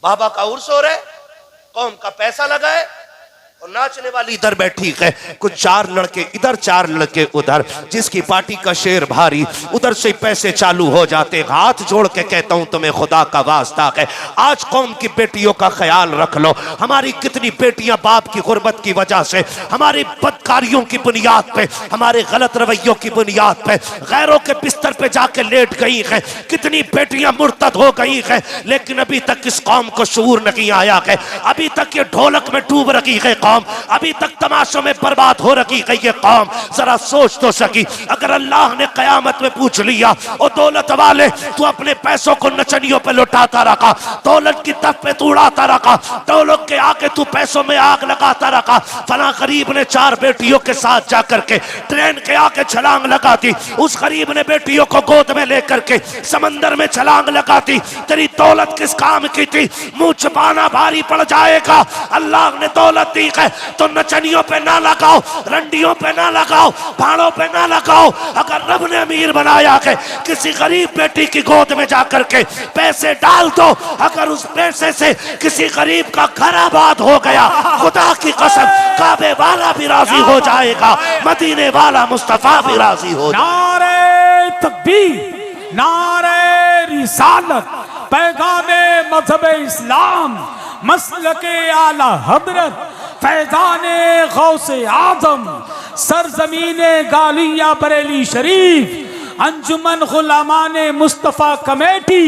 बाबा का उर्स हो रहा है, कौम का पैसा लगा है और नाचने वाली इधर बैठी है, कुछ चार लड़के इधर चार लड़के उधर, जिसकी पार्टी का शेर भारी उधर से पैसे चालू हो जाते। हाथ जोड़ के कहता हूं तुम्हें खुदा का वास्ता है, आज कौम की बेटियों का ख्याल रख लो। हमारी कितनी बेटियां बाप की गुर्बत की वजह से, हमारी बदकारियों की बुनियाद पे, हमारे गलत रवैयों की बुनियाद पे गैरों के बिस्तर पे जाके लेट गई है। कितनी बेटियां मुर्तद हो गई है, लेकिन अभी तक इस कौम को शऊर नहीं आया है। अभी तक ये ढोलक में डूब रखी है कौम, अभी तक तमाशों में बर्बाद हो रखी है ये कौम। जरा सोच तो सकी, अगर अल्लाह ने कयामत में पूछ लिया ओ दौलत वाले तू अपने पैसों को नचनियों पे लुटाता रखा, दौलत की तफ पे तू उड़ाता रखा, दौलत के आगे तू पैसों में आग लगाता रखा। फला गरीब ने 4 बेटियों के साथ जाकर के ट्रेन के आगे छलांग लगा दी, उस गरीब ने बेटियों को गोद में लेकर के समंदर में छलांग लगा दी। तेरी दौलत किस काम की थी? मुंह छुपाना भारी पड़ जाएगा। अल्लाह ने दौलत दी है तो नचनियों पे ना लगाओ, रंडियों पे ना लगाओ, भाड़ों पे ना लगाओ। अगर रब ने अमीर बनाया है, किसी गरीब बेटी की गोद में जाकर के पैसे डाल दो, अगर उस पैसे से किसी गरीब का घर आबाद हो गया, खुदा की कसम काबे वाला भी राजी हो जाएगा, मदीने वाला मुस्तफा भी राजी हो जाएगा। नारे तकबीर, नारे रिसालत, पैगामे मजहब इस्लाम, मसलके आला हजरत, फैजाने गौसे आजम, सरजमीने गालिया बरेली शरीफ, अंजुमन गुलामाने मुस्तफा कमेटी।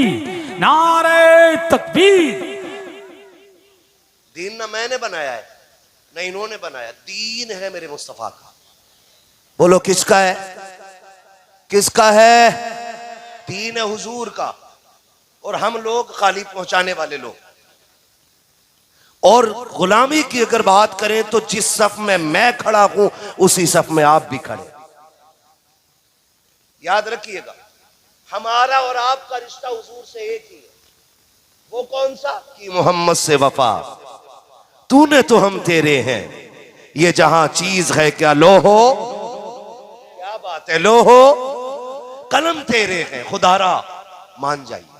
नारे तकबीर। दीन ना मैंने बनाया है, ना इन्होंने बनाया, दीन है मेरे मुस्तफा का। बोलो किसका है? किसका है? दीन है हुजूर का, और हम लोग गाली पहुंचाने वाले लोग। और गुलामी की अगर बात करें तो जिस सफ में मैं खड़ा हूं उसी सफ में आप भी खड़े। याद रखिएगा, हमारा और आपका रिश्ता हुजूर से एक ही है। वो कौन सा? कि मोहम्मद से वफा, तूने तो हम तेरे हैं, ये जहां चीज है क्या लो हो, क्या बात है लो हो, कलम तेरे हैं खुदारा, मान जाइए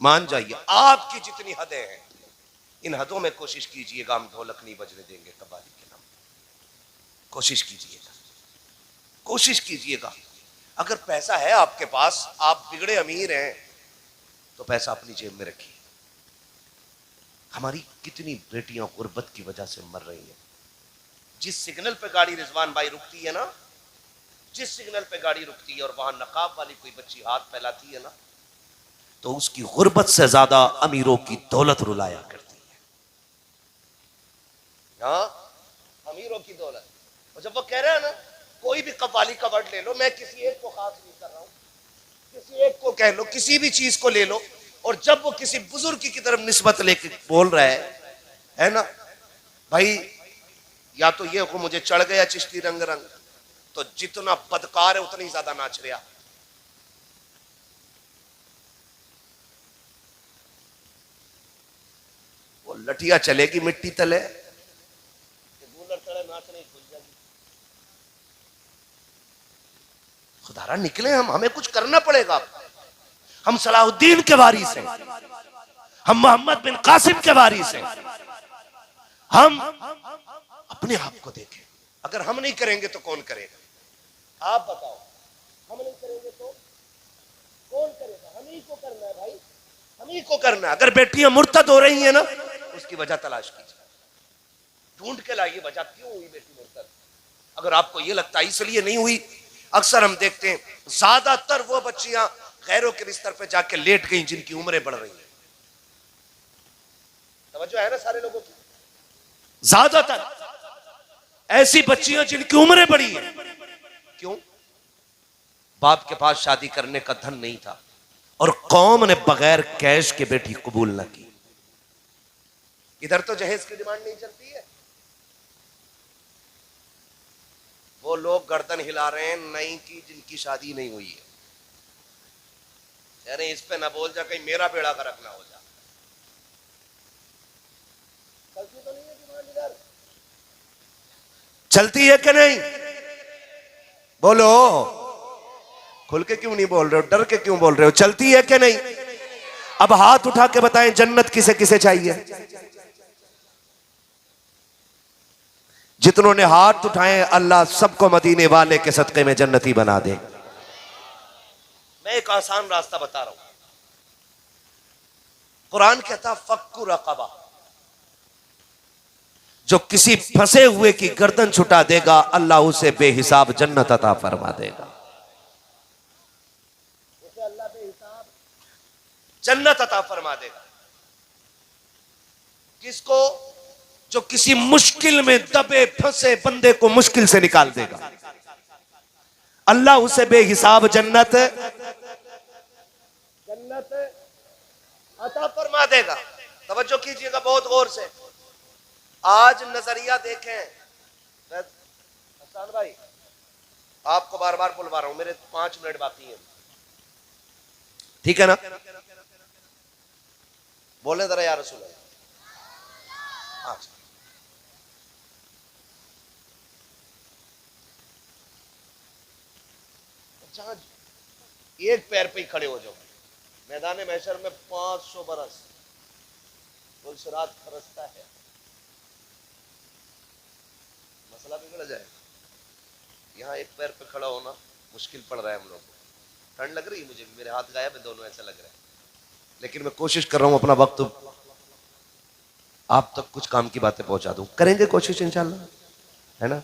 मान जाइए। आपकी जितनी हदें हैं इन हदों में कोशिश कीजिएगा, हम ढोलक नहीं बजने देंगे कबाली के नाम। कोशिश कीजिएगा, कोशिश कीजिएगा। अगर पैसा है आपके पास, आप बिगड़े अमीर हैं, तो पैसा अपनी जेब में रखिए। हमारी कितनी बेटियां गुर्बत की वजह से मर रही हैं। जिस सिग्नल पे गाड़ी रिजवान भाई रुकती है ना, जिस सिग्नल पे गाड़ी रुकती है और वहां नकाब वाली कोई बच्ची हाथ फैलाती है ना, तो उसकी गुर्बत से ज्यादा अमीरों की दौलत रुलाया करती है। हाँ, अमीरों की दौलत। और जब वो कह रहे हैं ना, कोई भी कव्वाली का वर्ड ले लो, मैं किसी एक को खास नहीं कर रहा हूं, किसी एक को कह लो, किसी भी चीज को ले लो, और जब वो किसी बुजुर्ग की तरफ निस्बत लेके बोल रहा है ना भाई, या तो ये को मुझे चढ़ गया चिश्ती रंग रंग, तो जितना बदकार है उतनी ज्यादा नाच रहा। वो लठिया चलेगी मिट्टी तले, खुदारा निकले हम, हमें कुछ करना पड़ेगा। हम सलाहुद्दीन के वारिस हैं, हम मोहम्मद बिन कासिम के वारिस हैं। हम अपने आप को देखें, अगर हम नहीं करेंगे तो कौन करेगा? आप बताओ, हम नहीं करेंगे तो कौन करेगा? हम ही को करना है भाई, हम ही को करना है। अगर बेटियां मुर्तद हो रही हैं ना, उसकी वजह तलाश कीजिए, ढूंढ के लाइए वजह, क्यों हुई बेटी मुर्तद। अगर आपको यह लगता है इसलिए नहीं हुई, अक्सर हम देखते हैं ज्यादातर वो बच्चियां गैरों के बिस्तर पे जाके लेट गई जिनकी उम्रें बढ़ रही हैं। तवज्जो है ना सारे लोगों की? ज्यादातर ऐसी बच्चियां जिनकी उम्रें बढ़ी हैं। क्यों? बाप के पास शादी करने का धन नहीं था, और कौम ने बगैर कैश के बेटी कबूल ना की। इधर तो जहेज की डिमांड नहीं चलती है, वो लोग गर्दन हिला रहे हैं नई की जिनकी शादी नहीं हुई है। अरे इस पे ना बोल जा, कहीं मेरा बेड़ा गर्क ना हो जा। चलती तो नहीं है डिमांड इधर? चलती है कि नहीं? बोलो, खुल के क्यों नहीं बोल रहे हो? डर के क्यों बोल रहे हो? चलती है कि नहीं? अब हाथ उठा के बताएं जन्नत किसे किसे चाहिए? जितनों ने हाथ उठाए अल्लाह सबको मदीने वाले के सदके में जन्नती बना दे। मैं एक आसान रास्ता बता रहा हूं। कुरान कहता फक्कु रक़बा, जो किसी फंसे हुए की गर्दन छुटा देगा अल्लाह उसे बेहिसाब जन्नत अता फरमा देगा। उसे अल्लाह बेहिसाब जन्नत अता फरमा देगा। किसको? जो किसी मुश्किल में दबे फंसे बंदे को मुश्किल से निकाल देगा, अल्लाह उसे बेहिसाब जन्नत अता फरमा देगा। तवज्जो कीजिएगा बहुत गौर से। आज नजरिया देखें हसन भाई, आपको बार बार बुलवा रहा हूं, मेरे 5 मिनट बाकी हैं, ठीक है ना? बोले जरा या रसूल अल्लाह। जहां एक पैर पे ही खड़े हो जाओ, मैदान महशर में 500 बरस गुलशरात खरसता है, मसला बिगड़ जाए। यहाँ एक पैर पे खड़ा होना मुश्किल पड़ रहा है हम लोगों को। ठंड लग रही है मुझे, मेरे हाथ गायब है दोनों, ऐसा लग रहा है, लेकिन मैं कोशिश कर रहा हूं अपना वक्त आप तक कुछ काम की बातें पहुंचा दूं। करेंगे कोशिश इंशाल्लाह, है ना?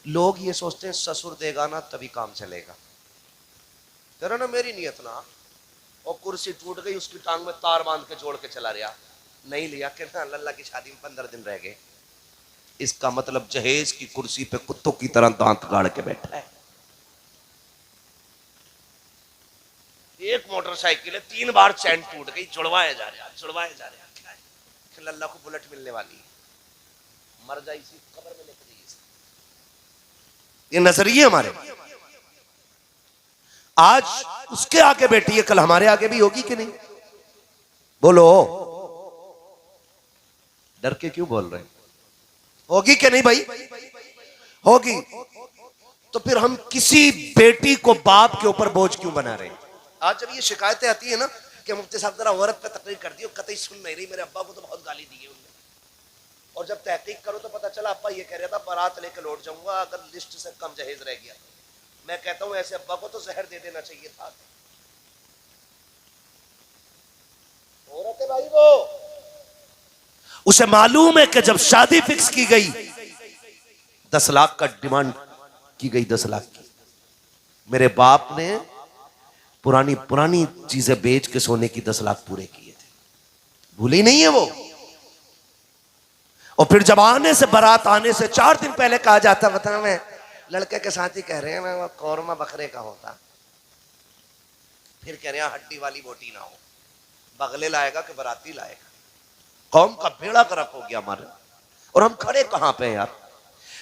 लोग ये सोचते हैं ससुर देगा ना तभी काम चलेगा। करो ना, मेरी नियत ना, और कुर्सी टूट गई उसकी टांग में तार बांध के जोड़ के चला रहा, नहीं लिया कहना लल्ला की शादी में 15 दिन रह गए। इसका मतलब जहेज की कुर्सी पे कुत्तों की तरह दांत गाड़ के बैठा है। एक मोटरसाइकिल है, 3 बार चैन टूट गई, जुड़वाया जा रहा, जुड़वाया जा रहा। लल्ला को बुलेट मिलने वाली है, मर जाए इसी कब्र में लेके जाइए। ये नजरिए हमारे। आज उसके आगे बैठी है, कल हमारे आगे भी होगी कि नहीं? बोलो, डर के क्यों बोल रहे हैं? होगी कि नहीं भाई? होगी। तो फिर हम किसी बेटी को बाप के ऊपर बोझ क्यों बना रहे हैं? आज जब ये शिकायतें आती है ना कि मुफ्ती साहब जरा औरत पे तकरीर कर दी, कतई सुन नहीं रही, मेरे अब्बा को तो बहुत गाली दी है उन्होंने, और जब तहकीक करो तो पता चला अब्बा ये कह रहा था बारात लेके लौट जाऊंगा अगर लिस्ट से कम जहेज रह गया। मैं कहता हूं ऐसे अब्बा को तो जहर दे देना चाहिए था। औरत है भाई, वो उसे मालूम है कि जब शादी फिक्स की गई 10 लाख का डिमांड की गई, 10 लाख की। मेरे बाप ने पुरानी पुरानी चीजें बेच के सोने की 10 लाख पूरे किए थे, भूली नहीं है वो। और फिर जब आने से बारात आने से 4 दिन पहले कहा जाता, बता मैं लड़के के साथ ही कह रहे हैं मैं वो कौरमा बकरे का होता, फिर कह रहे हैं हड्डी वाली बोटी ना हो, बगले लाएगा कि बराती लाएगा। कौम का बेड़ा गर्क हो गया हमारे, और हम खड़े कहां पे यार?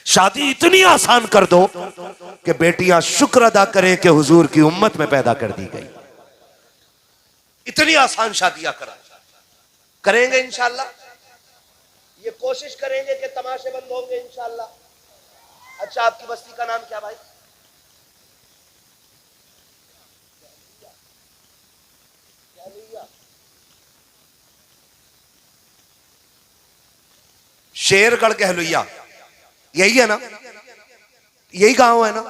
शादी इतनी आसान कर दो कि बेटियां शुक्र अदा करें कि हुजूर की उम्मत में पैदा कर दी गई। इतनी आसान शादियां करेंगे इंशाल्लाह, ये कोशिश करेंगे कि तमाशे बंद होंगे इंशाल्लाह। अच्छा, आपकी बस्ती का नाम क्या भाई? शेरगढ़ कहलुइया, यही है ना? यही गांव है ना?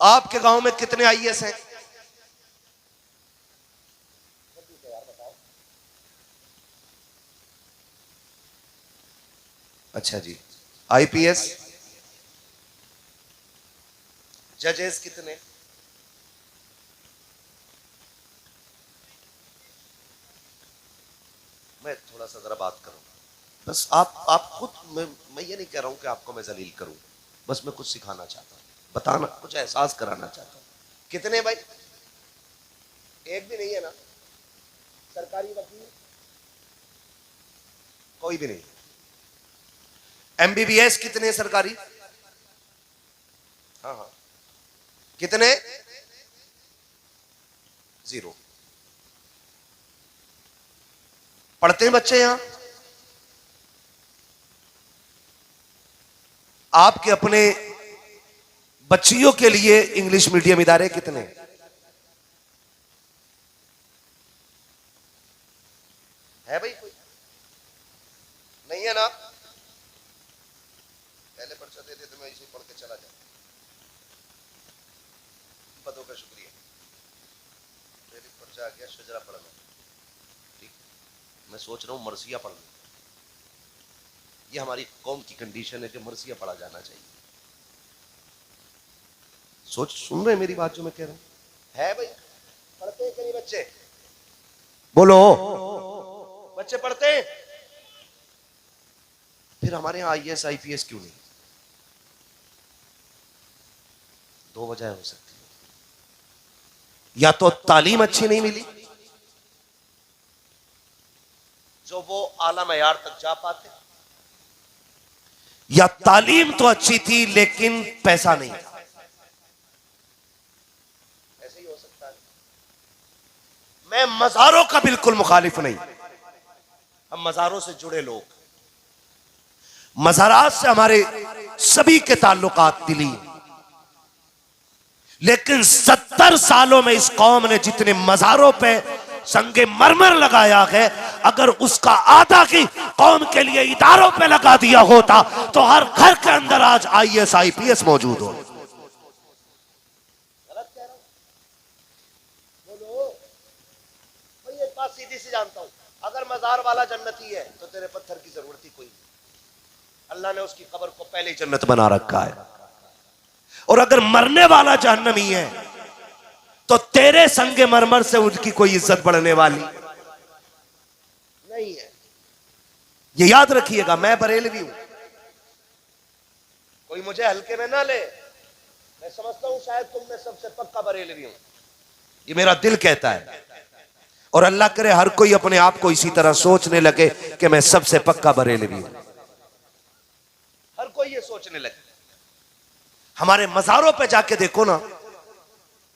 आपके गांव में कितने आईएएस हैं? अच्छा जी, आईपीएस, जजेस कितने? मैं थोड़ा सा जरा बात करूं बस, आप खुद, मैं ये नहीं कह रहा हूं कि आपको मैं जलील करूं, बस मैं कुछ सिखाना चाहता हूं, बताना, कुछ एहसास कराना चाहता हूं। कितने भाई? एक भी नहीं है ना? सरकारी वकील कोई भी नहीं। एमबीबीएस कितने सरकारी? हाँ हाँ, कितने? 0। पढ़ते हैं बच्चे यहां? आपके अपने बच्चियों के लिए इंग्लिश मीडियम इदारे कितने? है भाई कोई? नहीं है ना? पहले पर्चा दे दे तो मैं इसे पढ़ के चला जाऊं। पदों का शुक्रिया। पहले पर्चा आ गया, शजरा पढ़ना। ठीक, मैं सोच रहा हूं मरसिया पढ़ लूं। ये हमारी कौम की कंडीशन है कि मरसिया पढ़ा जाना चाहिए। सुन रहे मेरी बात जो मैं कह रहा हूं? है भाई? पढ़ते हैं कि नहीं बच्चे? बोलो, बच्चे पढ़ते हैं? फिर हमारे यहां IAS IPS क्यों नहीं? दो वजह हो सकती है। या तो तालीम अच्छी नहीं मिली जो वो आला मयार तक जा पाते, या तालीम तो अच्छी थी लेकिन पैसा नहीं था। ऐसे ही हो सकता है। मैं मज़ारों का बिल्कुल मुखालिफ नहीं। हम मज़ारों से जुड़े लोग, मज़ारात से हमारे सभी के ताल्लुकात दिली, लेकिन 70 सालों में इस कौम ने जितने मज़ारों पे संगे मरमर लगाया है, अगर उसका आधा की कौम के लिए इदारों पे लगा दिया होता तो हर घर के अंदर आज IAS IPS मौजूद हो। गलत कह रहा हूं? बोलो भाई, एक बात सीधी सी जानता हूं, अगर मजार वाला जन्नती है तो तेरे पत्थर की जरूरत ही कोई नहीं। अल्लाह ने उसकी कब्र को पहले ही जन्नत बना रखा है। और अगर मरने वाला जहन्नमी है तो तेरे संगे मरमर से उनकी कोई इज्जत बढ़ने वाली नहीं है। ये याद रखिएगा। मैं बरेलवी हूं, कोई मुझे हल्के में ना ले। मैं समझता हूं शायद तुम में सबसे पक्का बरेलवी हूं, ये मेरा दिल कहता है। और अल्लाह करे हर कोई अपने आप को इसी तरह सोचने लगे कि मैं सबसे पक्का बरेलवी हूं। हर कोई ये सोचने लगे। हमारे मज़ारों पे जाके देखो ना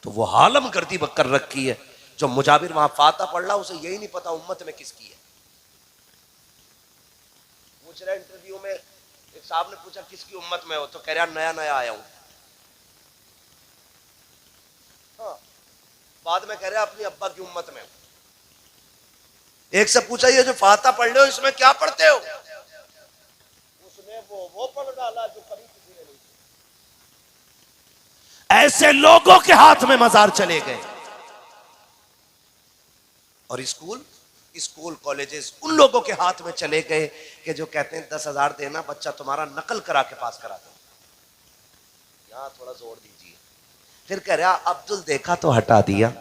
तो वो हालम गर्दी कर रखी है। जो मुजाबिर वहां फाता पढ़ रहा उसे यही नहीं पता उम्मत में किसकी है। पूछ रहा इंटरव्यू में, एक साहब ने पूछा किसकी उम्मत में हो, तो कह रहा नया नया आया हूं। हाँ, बाद में कह रहा अपनी अब्बा की उम्मत में हूं। एक से पूछा ये जो फाता पढ़ रहे हो इसमें क्या पढ़ते हो? उसने वो पढ़ डाला जो कभी किसी ने नहीं। ऐसे लोगों के हाथ में मजार चले गए। और स्कूल कॉलेजेस उन लोगों के हाथ में चले गए कि जो कहते हैं 10,000 देना, बच्चा तुम्हारा नकल करा के पास करा दो। यहां थोड़ा जोर दीजिए। फिर कह रहा अब्दुल देखा तो हटा दिया,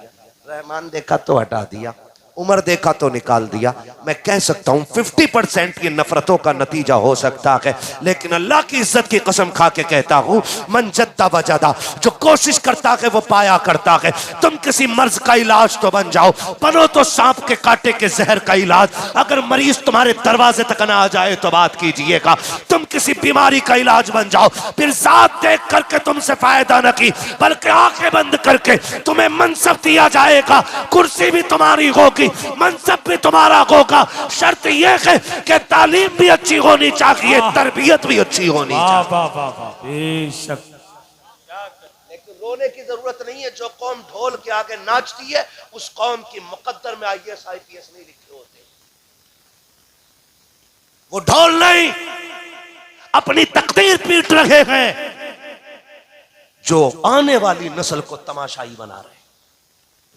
रहमान देखा तो हटा दिया, उमर देखा तो निकाल दिया। मैं कह सकता हूं 50% की नफरतों का नतीजा हो सकता है, लेकिन अल्लाह की इज्जत की कसम खा के कहता हूं मन जद्दा वजदा, जो कोशिश करता है वो पाया करता है। तुम किसी मर्ज का इलाज तो बन जाओ, बनो तो सांप के कांटे के जहर का इलाज। अगर मरीज तुम्हारे दरवाजे तक ना आ जाए तो बात कीजिएगा। तुम किसी बीमारी का इलाज बन जाओ, फिर जात देख करके तुमसे फायदा न की बल्कि आंखें बंद करके तुम्हें मनसब दिया जाएगा। कुर्सी भी तुम्हारी होगी, मनसब भी तुम्हारा होगा। शर्त यह है कि तालीम भी अच्छी होनी चाहिए, तरबियत भी अच्छी होनी चाहिए। बेशक। लेकिन रोने की जरूरत नहीं है। जो कौम ढोल के आगे नाचती है उस कौम की मुकद्दर में IAS IPS नहीं लिखे होते। वो ढोल नहीं अपनी तकदीर पीट रहे हैं जो आने वाली नस्ल को तमाशाई बना रहे।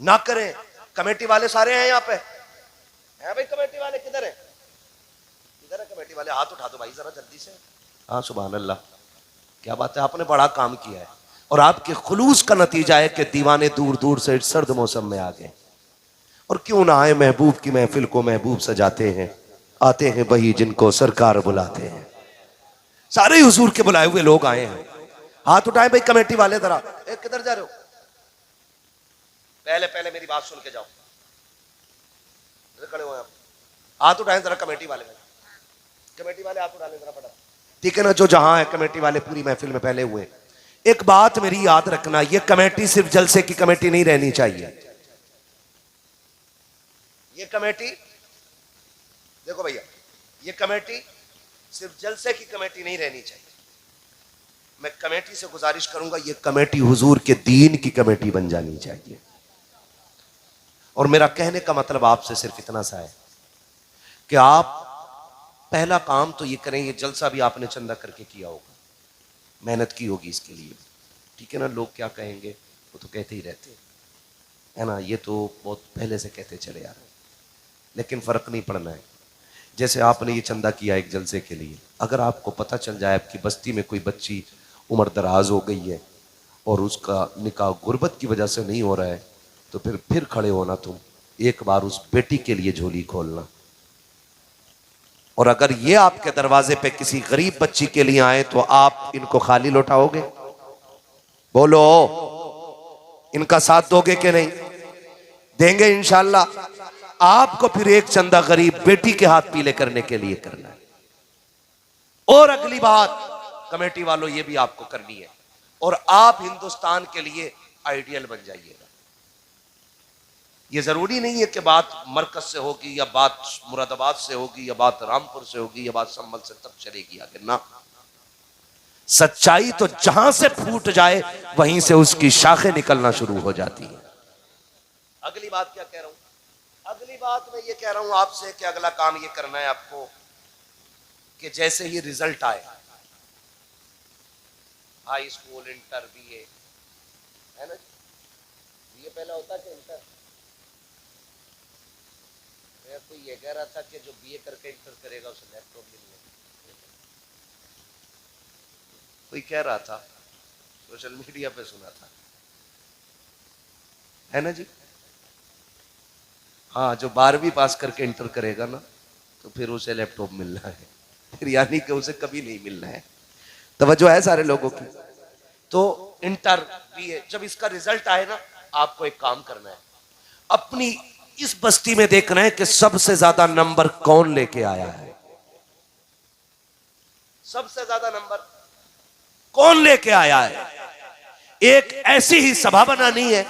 ना करें। कमेटी वाले सारे हैं यहाँ पे? हैं भाई कमेटी वाले? किधर है? किधर है कमेटी वाले? हाथ उठा दो भाई जरा जल्दी से। हाँ सुभान अल्लाह, क्या बात है। आपने बड़ा काम किया है और आपके खुलूस का नतीजा है कि दीवाने दूर दूर से सर्द मौसम में आ गए। और क्यों ना आए, महबूब की महफिल को महबूब सजाते हैं। आते हैं वही जिनको सरकार बुलाते हैं। सारे हुजूर के बुलाए हुए लोग आए हैं। हाथ उठाए भाई कमेटी वाले जरा। किधर जा रहे हो? पहले मेरी बात सुन के जाओ। खड़े हो आप, हाथ उठाएं जरा कमेटी वाले। कमेटी वाले हाथ उठा लें जरा फटाफट। ठीक है ना? जो जहां है कमेटी वाले पूरी महफिल में पहले हुए। एक बात मेरी याद रखना, ये कमेटी सिर्फ जलसे की कमेटी नहीं रहनी चाहिए। ये कमेटी देखो भैया, ये कमेटी सिर्फ जलसे की कमेटी नहीं रहनी चाहिए। मैं कमेटी से गुजारिश करूंगा ये कमेटी हुजूर के दीन की कमेटी बन जानी चाहिए। और मेरा कहने का मतलब आपसे सिर्फ इतना सा है, कि आप पहला काम तो ये करें, ये जलसा भी आपने चंदा करके किया होगा, मेहनत की होगी इसके लिए, ठीक है ना। लोग क्या कहेंगे वो तो कहते ही रहते हैं ना, ये तो बहुत पहले से कहते चले आ रहे हैं, लेकिन फर्क नहीं पड़ना है। जैसे आपने ये चंदा किया एक जलसे के लिए, अगर आपको पता चल जाए आपकी बस्ती में कोई बच्ची उम्र दराज हो गई है और उसका निकाह गुर्बत की वजह से नहीं हो रहा है, तो फिर खड़े होना तुम, एक बार उस बेटी के लिए झोली खोलना। और अगर ये आपके दरवाजे पे किसी गरीब बच्ची के लिए आए तो आप इनको खाली लौटाओगे? बोलो, इनका साथ दोगे कि नहीं? देंगे इंशाल्लाह। आपको फिर एक चंदा गरीब बेटी के हाथ पीले करने के लिए करना है। और अगली बात कमेटी वालों, ये भी आपको करनी है, और आप हिंदुस्तान के लिए आइडियल बन जाइएगा। ये जरूरी नहीं है कि बात मरकज से होगी या बात मुरादाबाद से होगी या बात रामपुर से होगी या बात संभल से तक चलेगी आगे ना। सच्चाई तो जहां से फूट जाए वहीं से उसकी शाखें निकलना शुरू हो जाती है। अगली बात क्या कह रहा हूं, अगली बात मैं ये कह रहा हूं आपसे कि अगला काम ये करना है आपको कि जैसे ही रिजल्ट आए, हाई स्कूल, इंटर, बीए, है ना, बीए पहला होता है कि इंटर? कोई ये कह रहा था कि जो बीए करके इंटर करेगा उसे लैपटॉप मिलेगा, कोई कह रहा था, सोशल मीडिया पे सुना था, है ना जी। हाँ, जो 12वीं पास करके इंटर करेगा ना तो फिर उसे लैपटॉप मिलना है, फिर यानी कि उसे कभी नहीं मिलना है। तवज्जो है सारे लोगों की। तो इंटर, बीए, जब इसका रिजल्ट आए ना, आपको एक काम करना है, अपनी इस बस्ती में देखना है कि सबसे ज्यादा नंबर कौन लेके आया है, सबसे ज्यादा नंबर कौन लेके आया है। एक ऐसी ही सभा बनानी है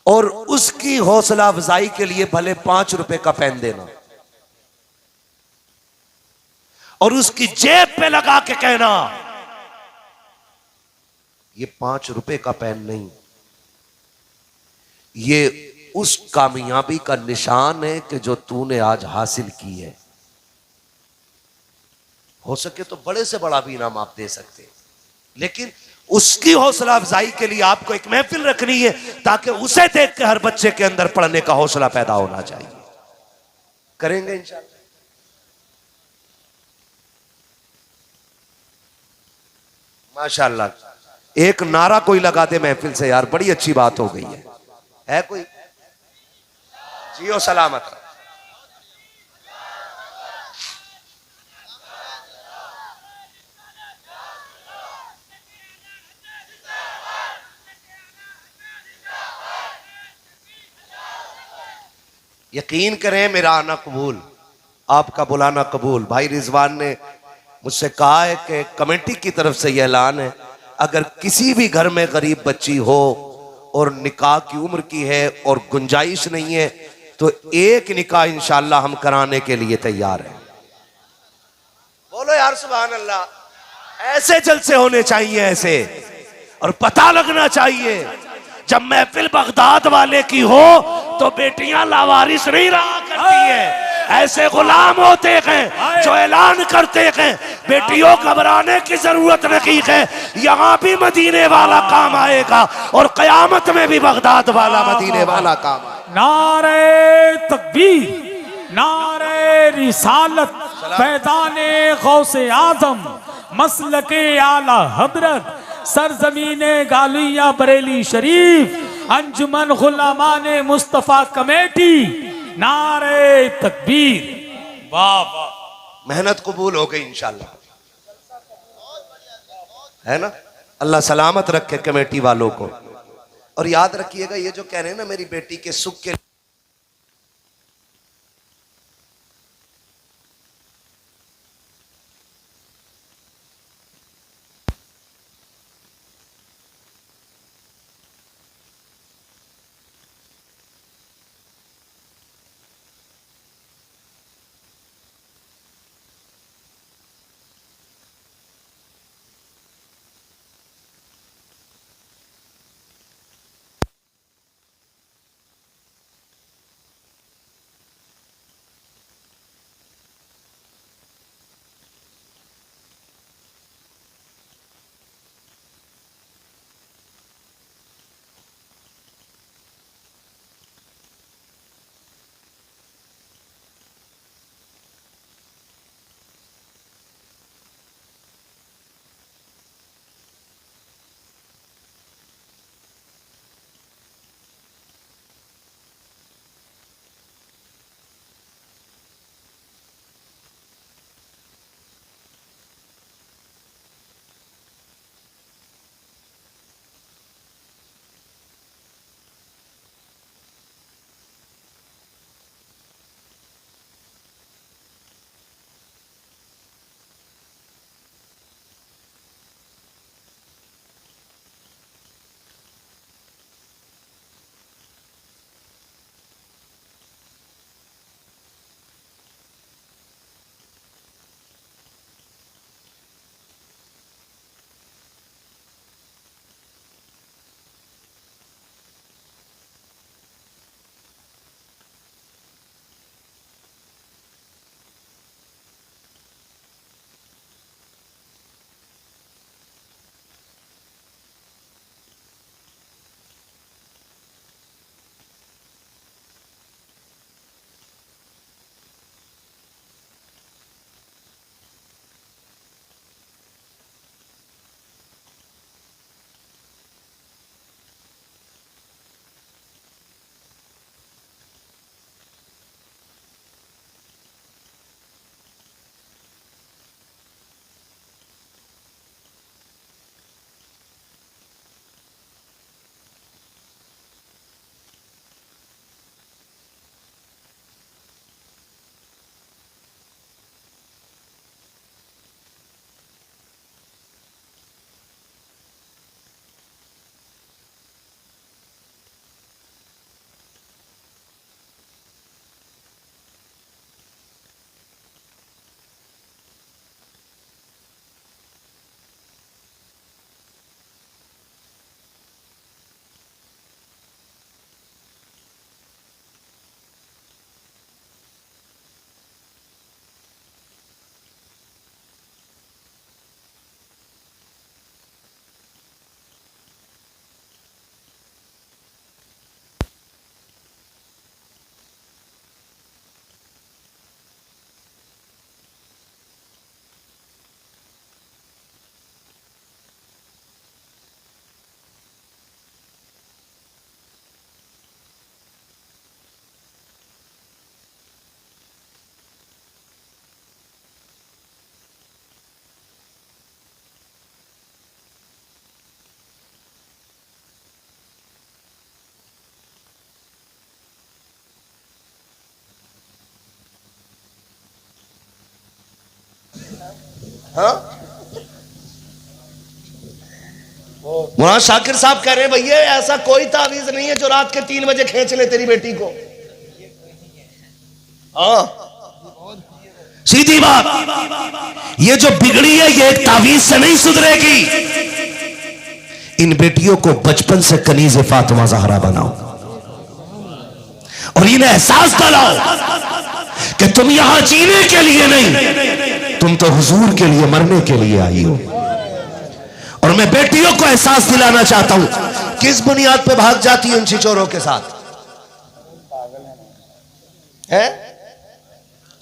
और उसकी हौसला अफजाई के लिए भले 5 रुपए का पेन देना और उसकी जेब पे लगा के कहना, ये 5 रुपए का पेन नहीं, ये उस कामयाबी का निशान है कि जो तूने आज हासिल की है। हो सके तो बड़े से बड़ा भी इनाम आप दे सकते हैं, लेकिन उसकी हौसला अफजाई के लिए आपको एक महफिल रखनी है ताकि उसे देख के हर बच्चे के अंदर पढ़ने का हौसला पैदा होना चाहिए। करेंगे इंशाअल्लाह। माशाअल्लाह, एक नारा कोई लगा दे महफिल से यार, बड़ी अच्छी बात हो गई है कोई? जियो सलामत। यकीन करें मेरा आना कबूल, आपका बुलाना कबूल। भाई रिजवान ने मुझसे कहा है कि कमेटी की तरफ से यह ऐलान है, अगर किसी भी घर में गरीब बच्ची हो और निकाह की उम्र की है और गुंजाइश नहीं है तो एक निकाह इंशाअल्लाह हम कराने के लिए तैयार हैं। बोलो यार सुभान अल्लाह। ऐसे जलसे होने चाहिए ऐसे, और पता लगना चाहिए जब महफिल बगदाद वाले की हो तो बेटियां लावारिस नहीं रहा करती है। ऐसे गुलाम होते हैं जो ऐलान करते हैं बेटियों घबराने की जरूरत नहीं है, यहाँ भी मदीने वाला काम आएगा और कयामत में भी बगदाद वाला मदीने वाला काम आएगा। नारे तकबीर, नारे रिसालत, फैज़ाने गौसे आजम, मसलके आला हजरत, सरजमीने गालिया बरेली शरीफ, अंजुमन गुलामाने मुस्तफा कमेटी, नारे तकबीर। वाह वाह, मेहनत कबूल हो गई इंशाल्लाह, है ना। अल्लाह सलामत रखे कमेटी वालों को। और याद रखिएगा, ये जो कह रहे हैं ना मेरी बेटी के सुख के हाँ, मौलाना शाकिर साहब कह रहे हैं भैया ऐसा कोई तावीज नहीं है जो रात के 3 बजे खींच ले तेरी बेटी को। हाँ, सीधी बात, ये जो बिगड़ी है ये एक तावीज से नहीं सुधरेगी। इन बेटियों को बचपन से कनीज़े फातिमा ज़हरा बनाओ और इन्हें एहसास दिलाओ कि तुम यहां जीने के लिए नहीं, तुम तो हुजूर के लिए मरने के लिए आई हो। और मैं बेटियों को एहसास दिलाना चाहता हूं, किस बुनियाद पे भाग जाती है उन छिचोरों के साथ? है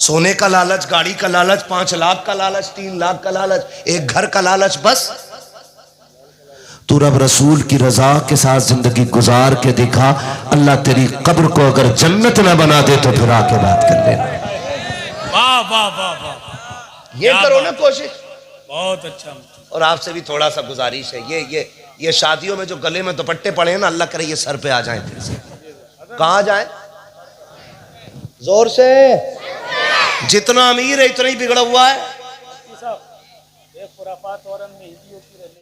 सोने का लालच, गाड़ी का लालच, 5 लाख का लालच, 3 लाख का लालच, एक घर का लालच, बस। तू रब रसूल की रजा के साथ जिंदगी गुजार के दिखा, अल्लाह तेरी कब्र को अगर जन्नत न बना दे तो फिर आके बात कर लेना। वाह वाह वाह वाह, ये करो ना कोशिश। बहुत अच्छा। और आपसे भी थोड़ा सा गुजारिश है, ये शादियों में जो गले में दुपट्टे पड़े हैं ना, अल्लाह करे ये सर पे आ जाए फिर से। कहाँ जाए? जोर से। जितना अमीर है इतना ही बिगड़ा हुआ है।